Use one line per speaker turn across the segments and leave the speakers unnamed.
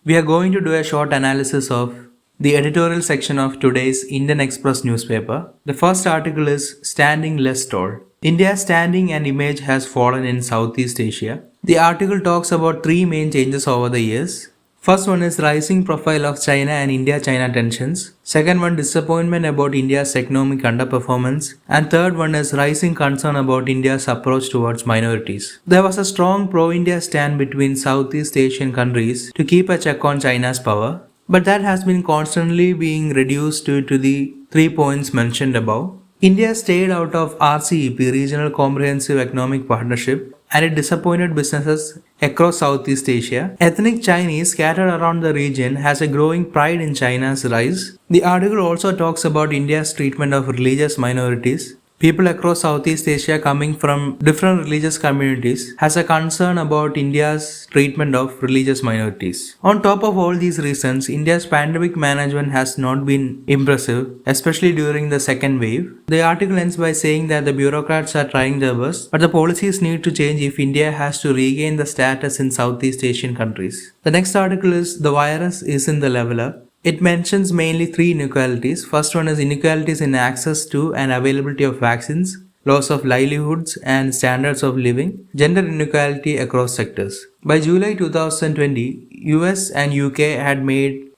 We are going to do a short analysis of the editorial section of today's Indian Express newspaper. The first article is Standing Less Tall. India's standing and image has fallen in Southeast Asia. The article talks about three main changes over the years. First one is rising profile of China and India-China tensions. Second one, disappointment about India's economic underperformance. And third one is rising concern about India's approach towards minorities. There was a strong pro-India stand between Southeast Asian countries to keep a check on China's power. But that has been constantly being reduced due to the 3 points mentioned above. India stayed out of RCEP, Regional Comprehensive Economic Partnership, and it disappointed businesses across Southeast Asia. Ethnic Chinese scattered around the region has a growing pride in China's rise. The article also talks about India's treatment of religious minorities. People across Southeast Asia coming from different religious communities has a concern about India's treatment of religious minorities. On top of all these reasons, India's pandemic management has not been impressive, especially during the second wave. The article ends by saying that the bureaucrats are trying their best, but the policies need to change if India has to regain the status in Southeast Asian countries. The next article is The Virus is in the Level Up. It mentions mainly three inequalities. First one is inequalities in access to and availability of vaccines, loss of livelihoods and standards of living, gender inequality across sectors. By July 2020, US and UK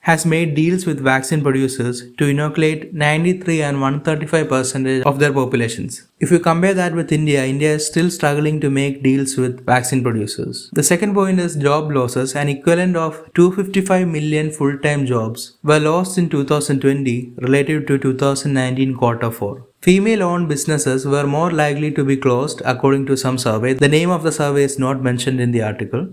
has made deals with vaccine producers to inoculate 93 and 135% of their populations. If you compare that with India is still struggling to make deals with vaccine producers. The second point is job losses. An equivalent of 255 million full-time jobs were lost in 2020 relative to 2019 quarter 4. Female-owned businesses were more likely to be closed according to some survey. The name of the survey is not mentioned in the article.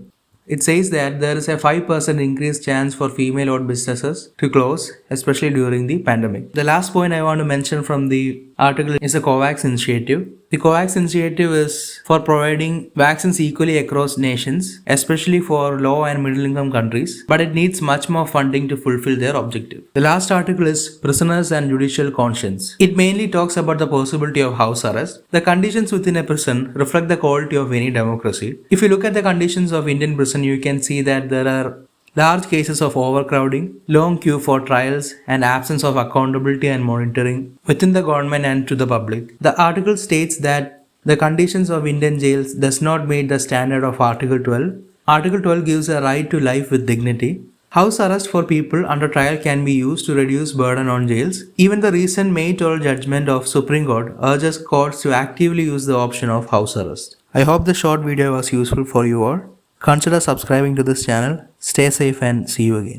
It says that there is a 5% increased chance for female-owned businesses to close, especially during the pandemic. The last point I want to mention from the article is the COVAX initiative. The COVAX initiative is for providing vaccines equally across nations, especially for low and middle income countries, but it needs much more funding to fulfill their objective. The last article is Prisoners and Judicial Conscience. It mainly talks about the possibility of house arrest. The conditions within a prison reflect the quality of any democracy. If you look at the conditions of Indian prison, you can see that there are large cases of overcrowding, long queue for trials, and absence of accountability and monitoring within the government and to the public. The article states that the conditions of Indian jails does not meet the standard of Article 12. Article 12 gives a right to life with dignity. House arrest for people under trial can be used to reduce burden on jails. Even the recent May 12 judgment of Supreme Court urges courts to actively use the option of house arrest. I hope the short video was useful for you all. Consider subscribing to this channel. Stay safe and see you again.